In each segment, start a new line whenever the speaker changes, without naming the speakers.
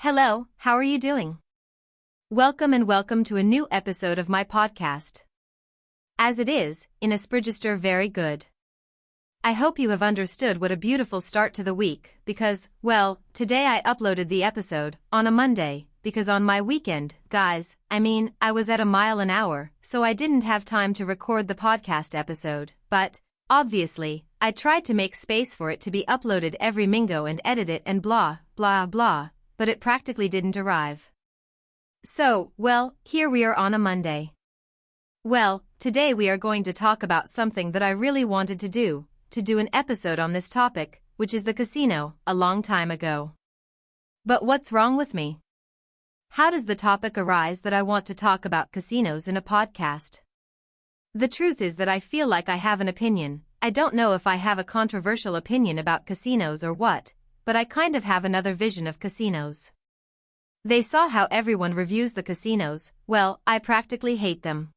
Hello, how are you doing? Welcome to a new episode of my podcast. As it is, in Aspergister very good. I hope you have understood what a beautiful start to the week because, well, today I uploaded the episode on a Monday because on my weekend, guys, I was at a mile an hour, so I didn't have time to record the podcast episode, but, obviously, I tried to make space for it to be uploaded every mingo and edit it and blah, blah, blah. But it practically didn't arrive. So, well, here we are on a Monday. Well, today we are going to talk about something that I really wanted to do an episode on this topic, which is the casino, a long time ago. But what's wrong with me? How does the topic arise that I want to talk about casinos in a podcast? The truth is that I feel like I have an opinion. I don't know if I have a controversial opinion about casinos or what, but I kind of have another vision of casinos. They saw how everyone reviews the casinos. Well, I practically hate them.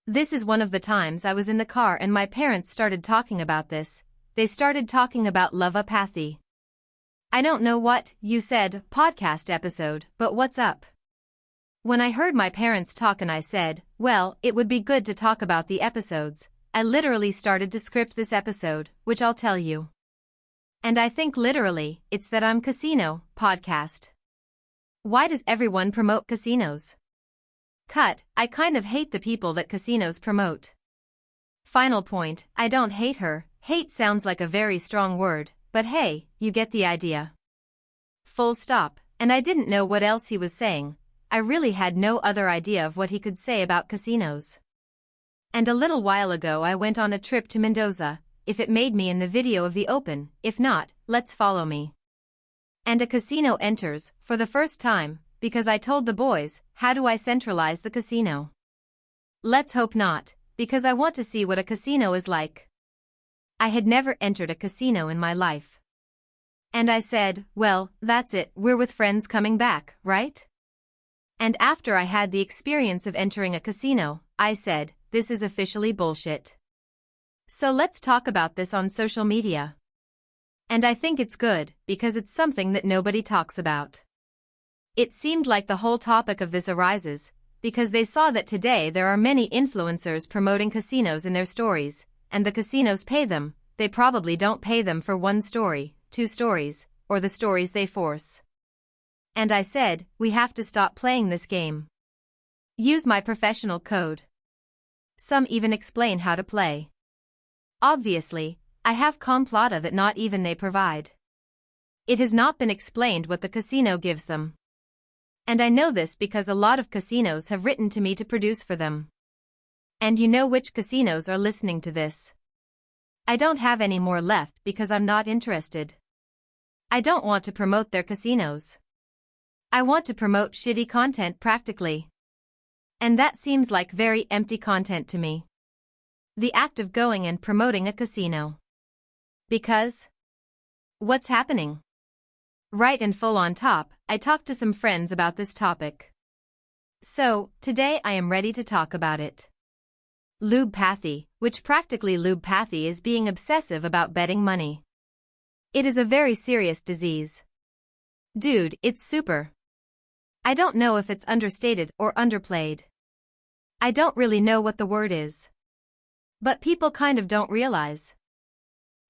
This is one of the times I was in the car and my parents started talking about this. They started talking about lovopathy. I don't know what you said, podcast episode, but what's up? When I heard my parents talk and I said, well, it would be good to talk about the episodes, I literally started to script this episode, which I'll tell you. And I think literally, it's that I'm casino, podcast. Why does everyone promote casinos? I kind of hate the people that casinos promote. Final point, I don't hate her, hate sounds like a very strong word, but hey, you get the idea. Full stop, and I didn't know what else he was saying, I really had no other idea of what he could say about casinos. And a little while ago I went on a trip to Mendoza. If it made me in the video of the open, if not, let's follow me. And a casino enters, for the first time, because I told the boys, how do I centralize the casino? Let's hope not, because I want to see what a casino is like. I had never entered a casino in my life. And I said, well, that's it, we're with friends coming back, right? And after I had the experience of entering a casino, I said, this is officially bullshit. So let's talk about this on social media. And I think it's good, because it's something that nobody talks about. It seemed like the whole topic of this arises, because they saw that today there are many influencers promoting casinos in their stories, and the casinos pay them, they probably don't pay them for 1 story, 2 stories, or the stories they force. And I said, we have to stop playing this game. Use my professional code. Some even explain how to play. Obviously, I have complata that not even they provide. It has not been explained what the casino gives them. And I know this because a lot of casinos have written to me to produce for them. And you know which casinos are listening to this. I don't have any more left because I'm not interested. I don't want to promote their casinos. I want to promote shitty content practically. And that seems like very empty content to me. The act of going and promoting a casino. Because? What's happening? Right, and full on top, I talked to some friends about this topic. So, today I am ready to talk about it. Lubopathy, which practically lubopathy is being obsessive about betting money. It is a very serious disease. Dude, it's super. I don't know if it's understated or underplayed. I don't really know what the word is. But people kind of don't realize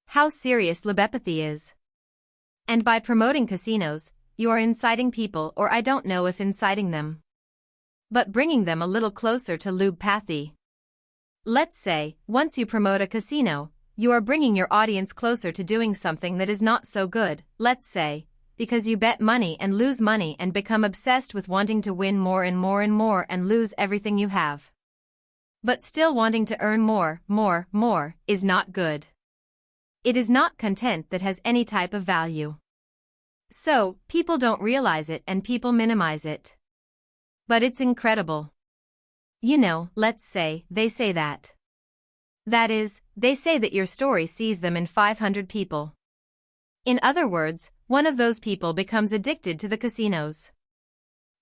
how serious lubopathy is. And by promoting casinos, you are inciting people, or I don't know if inciting them, but bringing them a little closer to lubopathy. Let's say, once you promote a casino, you are bringing your audience closer to doing something that is not so good, let's say, because you bet money and lose money and become obsessed with wanting to win more and more and more and lose everything you have. But still wanting to earn more, is not good. It is not content that has any type of value. So, people don't realize it and people minimize it. But it's incredible. You know, let's say, they say that. That is, they say that your story sees them in 500 people. In other words, one of those people becomes addicted to the casinos.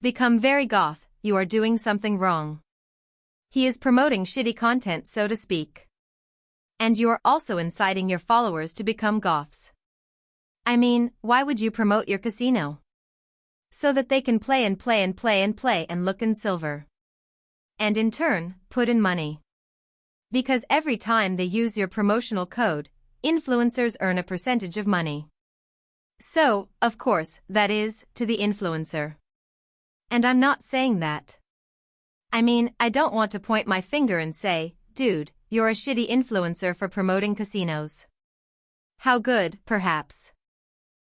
Become very goth, you are doing something wrong. He is promoting shitty content, so to speak. And you are also inciting your followers to become goths. I mean, why would you promote your casino? so that they can play and play and play and play and look in silver. And in turn, put in money. Because every time they use your promotional code, influencers earn a percentage of money. So, of course, that is, to the influencer. And I'm not saying that. I mean, I don't want to point my finger and say, dude, you're a shitty influencer for promoting casinos. How good, perhaps.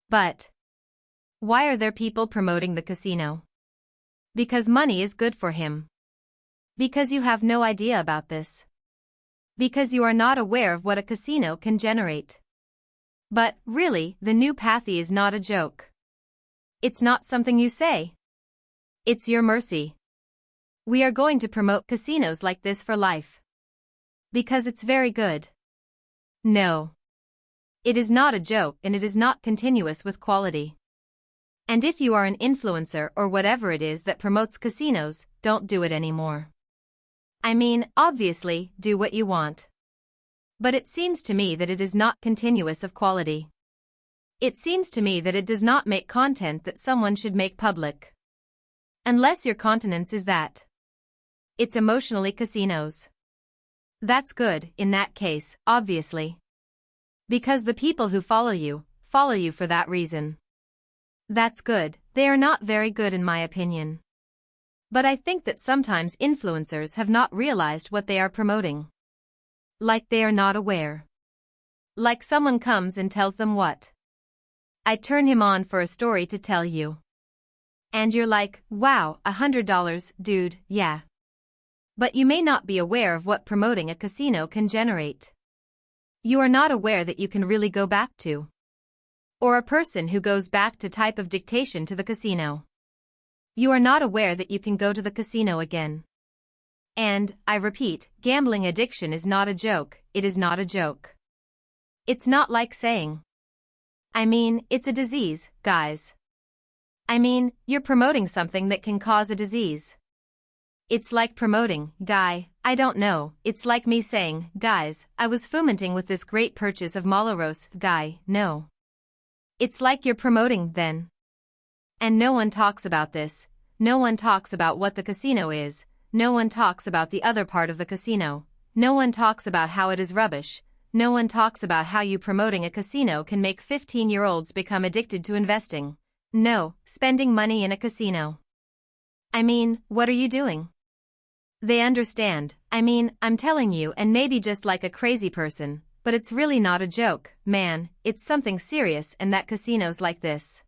But why are there people promoting the casino? Because money is good for him. Because you have no idea about this. Because you are not aware of what a casino can generate. But, really, the new pathy is not a joke. It's not something you say. It's your mercy. We are going to promote casinos like this for life. Because it's very good. No. It is not a joke and it is not continuous with quality. And if you are an influencer or whatever it is that promotes casinos, don't do it anymore. I mean, obviously, do what you want. But it seems to me that it is not continuous of quality. It seems to me that it does not make content that someone should make public. Unless your countenance is that. It's emotionally casinos. That's good, in that case, obviously. Because the people who follow you for that reason. That's good, they are not very good in my opinion. But I think that sometimes influencers have not realized what they are promoting. Like they are not aware. Like someone comes and tells them what. I turn him on for a story to tell you. And you're like, wow, $100, dude, yeah. But you may not be aware of what promoting a casino can generate. You are not aware that you can really go back to. Or a person who goes back to type of dictation to the casino. You are not aware that you can go to the casino again. And, I repeat, gambling addiction is not a joke, it is not a joke. It's not like saying. I mean, it's a disease, guys. I mean, you're promoting something that can cause a disease. It's like promoting, guy, I don't know, it's like me saying, guys, I was fomenting with this great purchase of Malaros, guy, no. It's like you're promoting, then. And no one talks about this, no one talks about what the casino is, no one talks about the other part of the casino, no one talks about how it is rubbish, no one talks about how you promoting a casino can make 15-year-olds become addicted to investing. No, spending money in a casino. I mean, what are you doing? They understand, I mean, I'm telling you and maybe just like a crazy person, but it's really not a joke, man, it's something serious and that casinos like this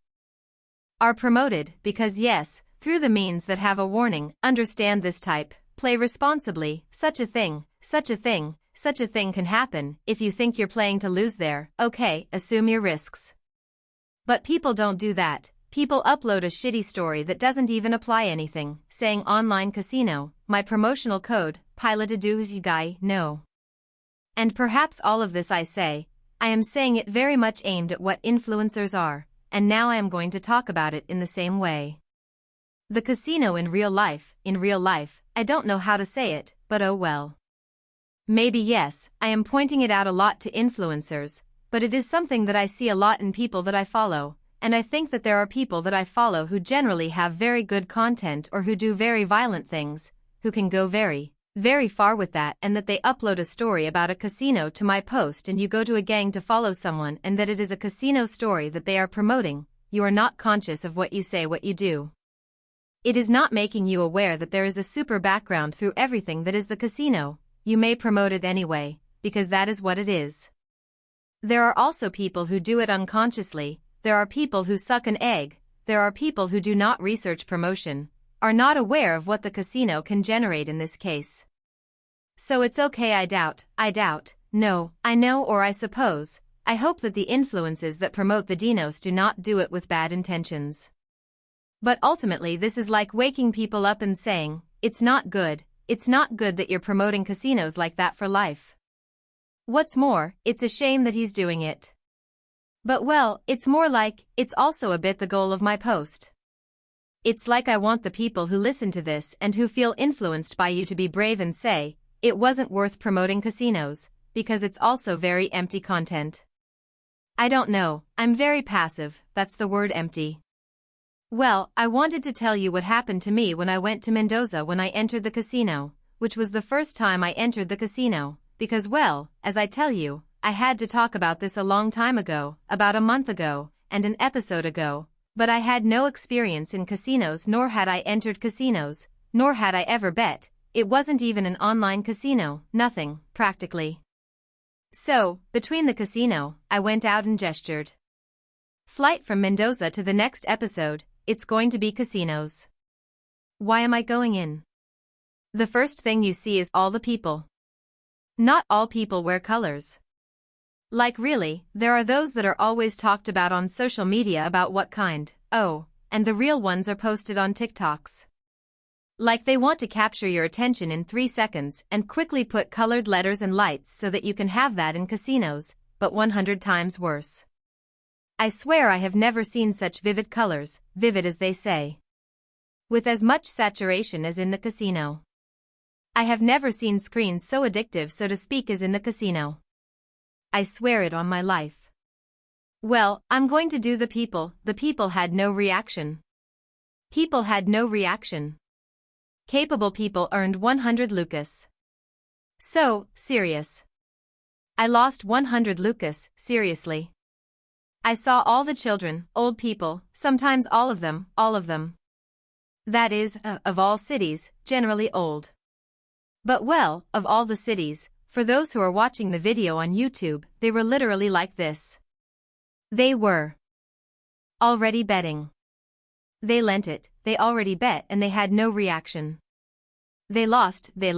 are promoted because yes, through the means that have a warning, understand this type, play responsibly, such a thing can happen, if you think you're playing to lose there, okay, assume your risks. But people don't do that. People upload a shitty story that doesn't even apply anything, saying online casino, my promotional code, pilotadoo guy, no. And perhaps all of this I am saying it very much aimed at what influencers are, and now I am going to talk about it in the same way. The casino in real life, I don't know how to say it, but oh well. Maybe yes, I am pointing it out a lot to influencers, but it is something that I see a lot in people that I follow. And I think that there are people that I follow who generally have very good content or who do very violent things, who can go very, very far with that and that they upload a story about a casino to my post and you go to a gang to follow someone and that it is a casino story that they are promoting, you are not conscious of what you say, what you do. It is not making you aware that there is a super background through everything that is the casino, you may promote it anyway, because that is what it is. There are also people who do it unconsciously. There are people who suck an egg, there are people who do not research promotion, are not aware of what the casino can generate in this case. So it's okay, I doubt, no, I know or I suppose, I hope that the influences that promote the dinos do not do it with bad intentions. But ultimately this is like waking people up and saying, it's not good that you're promoting casinos like that for life. What's more, it's a shame that he's doing it. But well, it's more like, it's also a bit the goal of my post. It's like I want the people who listen to this and who feel influenced by you to be brave and say, it wasn't worth promoting casinos, because it's also very empty content. I don't know, I'm very passive, that's the word empty. Well, I wanted to tell you what happened to me when I went to Mendoza when I entered the casino, which was the first time I entered the casino, because well, as I tell you, I had to talk about this a long time ago, about a month ago, and an episode ago, but I had no experience in casinos nor had I entered casinos, nor had I ever bet, it wasn't even an online casino, nothing, practically. So, between the casino, I went out and gestured. Flight from Mendoza to the next episode, it's going to be casinos. Why am I going in? The first thing you see is all the people. Not all people wear colors. Like really, there are those that are always talked about on social media about what kind, oh, and the real ones are posted on TikToks. Like they want to capture your attention in 3 seconds and quickly put colored letters and lights so that you can have that in casinos, but 100 times worse. I swear I have never seen such vivid colors, vivid as they say. With as much saturation as in the casino. I have never seen screens so addictive, so to speak, as in the casino. I swear it on my life. Well, I'm going to do the people had no reaction. People had no reaction. Capable people earned 100 Lucas. So, serious. I lost 100 Lucas, seriously. I saw all the children, old people, sometimes all of them. That is, of all cities, generally old. But well, of all the cities, for those who are watching the video on YouTube, they were literally like this. They were already betting. They lent it, they already bet and they had no reaction. They lost, they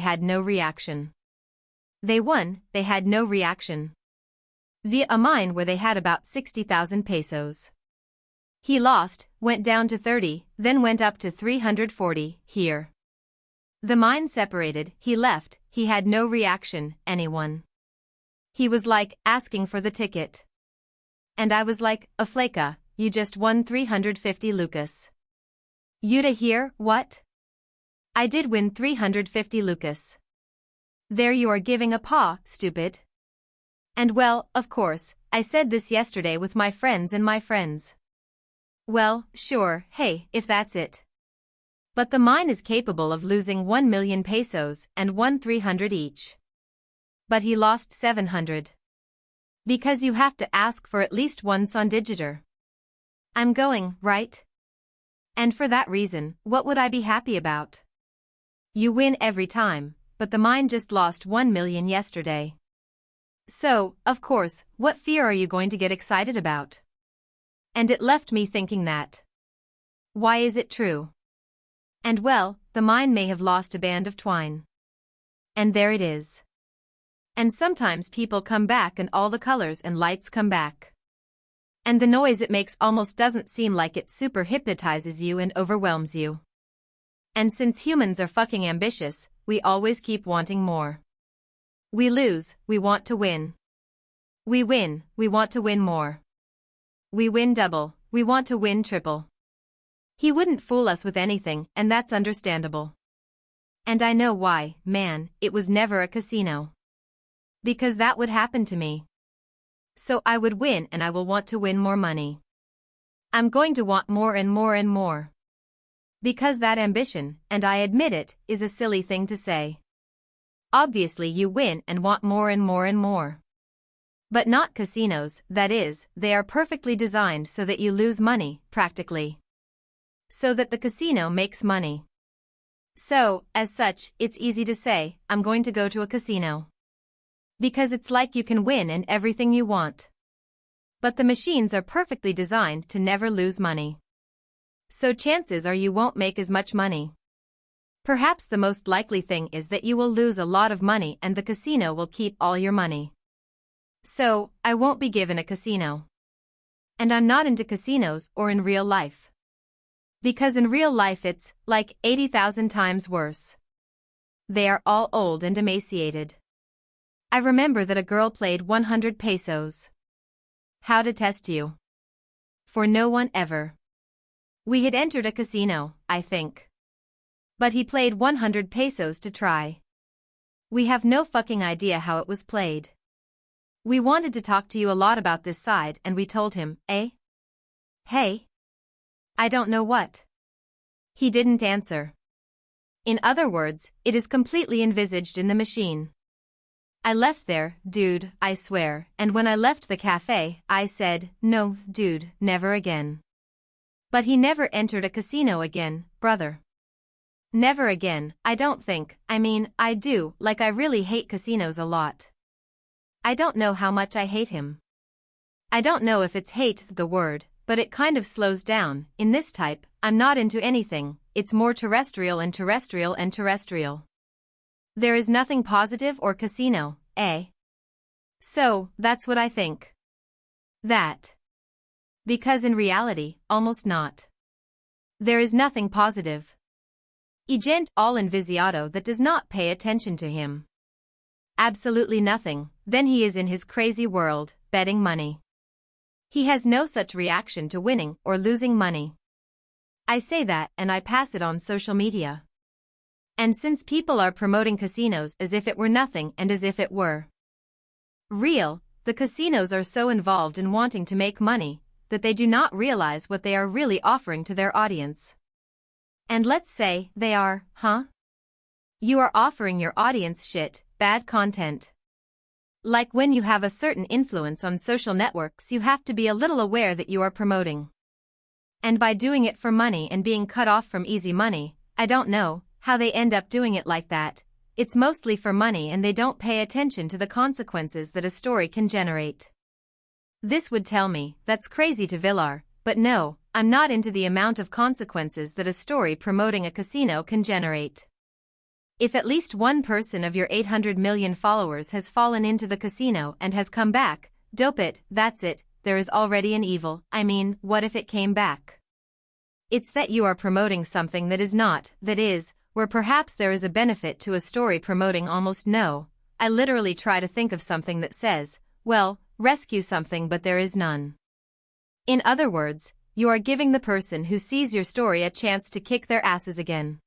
had no reaction. They won, they had no reaction. Via a mine where they had about 60,000 pesos. He lost, went down to 30, then went up to 340, here. The mine separated, he left, he had no reaction, anyone. He was like, asking for the ticket. And I was like, Afleka, you just won 350 Lucas. You to hear, what? I did win 350 Lucas. There you are giving a paw, stupid. And well, of course, I said this yesterday with my friends and my friends. Well, sure, hey, if that's it. But the mine is capable of losing 1 million pesos and won 300 each. But he lost 700. Because you have to ask for at least one sondigitor. I'm going, right? And for that reason, what would I be happy about? You win every time, but the mine just lost 1 million yesterday. So, of course, what fear are you going to get excited about? And it left me thinking that. Why is it true? And well, the mine may have lost a band of twine. And there it is. And sometimes people come back and all the colors and lights come back. And the noise it makes almost doesn't seem like it super hypnotizes you and overwhelms you. And since humans are fucking ambitious, we always keep wanting more. We lose, we want to win. We win, we want to win more. We win double, we want to win triple. He wouldn't fool us with anything, and that's understandable. And I know why, man, it was never a casino. Because that would happen to me. So I would win and I will want to win more money. I'm going to want more and more and more. Because that ambition, and I admit it, is a silly thing to say. Obviously you win and want more and more and more. But not casinos, that is, they are perfectly designed so that you lose money, practically. So that the casino makes money. So, as such, it's easy to say, I'm going to go to a casino. Because it's like you can win and everything you want. But the machines are perfectly designed to never lose money. So chances are you won't make as much money. Perhaps the most likely thing is that you will lose a lot of money and the casino will keep all your money. So, I won't be given a casino. And I'm not into casinos or in real life. Because in real life it's, like, 80,000 times worse. They are all old and emaciated. I remember that a girl played 100 pesos. How to test you. For no one ever. We had entered a casino, I think. But he played 100 pesos to try. We have no fucking idea how it was played. We wanted to talk to you a lot about this side and we told him, eh? Hey? I don't know what. He didn't answer. In other words, it is completely envisaged in the machine. I left there, dude, I swear, and when I left the cafe, I said, no, dude, never again. But he never entered a casino again, brother. Never again, I don't think, I mean, I do, like I really hate casinos a lot. I don't know how much I hate him. I don't know if it's hate the word, but it kind of slows down. In this type, I'm not into anything, it's more terrestrial and terrestrial and terrestrial. There is nothing positive or casino, eh? So, that's what I think. That. Because in reality, almost not. There is nothing positive. Agent all invisiato that does not pay attention to him. Absolutely nothing, then he is in his crazy world, betting money. He has no such reaction to winning or losing money. I say that and I pass it on social media. And since people are promoting casinos as if it were nothing and as if it were real, the casinos are so involved in wanting to make money that they do not realize what they are really offering to their audience. And let's say they are, huh? You are offering your audience shit, bad content. Like when you have a certain influence on social networks, you have to be a little aware that you are promoting. And by doing it for money and being cut off from easy money, I don't know how they end up doing it like that. It's mostly for money and they don't pay attention to the consequences that a story can generate. This would tell me, that's crazy to Villar, but no, I'm not into the amount of consequences that a story promoting a casino can generate. If at least one person of your 800 million followers has fallen into the casino and has come back, dope it, that's it, there is already an evil. I mean, what if it came back? It's that you are promoting something that is not, that is, where perhaps there is a benefit to a story promoting almost no. I literally try to think of something that says, well, rescue something but there is none. In other words, you are giving the person who sees your story a chance to kick their asses again.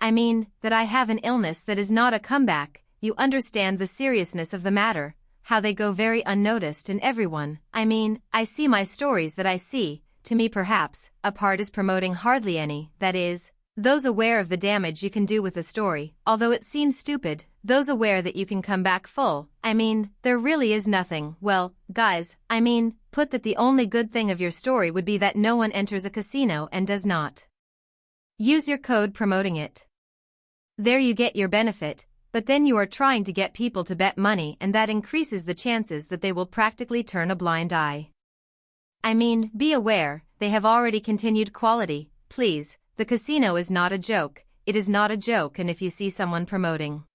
I mean, that I have an illness that is not a comeback, you understand the seriousness of the matter, how they go very unnoticed and everyone, I mean, I see my stories that I see, to me perhaps, a part is promoting hardly any, that is, those aware of the damage you can do with a story, although it seems stupid, those aware that you can come back full, I mean, there really is nothing, well, guys, I mean, put that the only good thing of your story would be that no one enters a casino and does not use your code promoting it. There you get your benefit, but then you are trying to get people to bet money and that increases the chances that they will practically turn a blind eye. I mean, be aware, they have already continued quality, please. The casino is not a joke, it is not a joke, and if you see someone promoting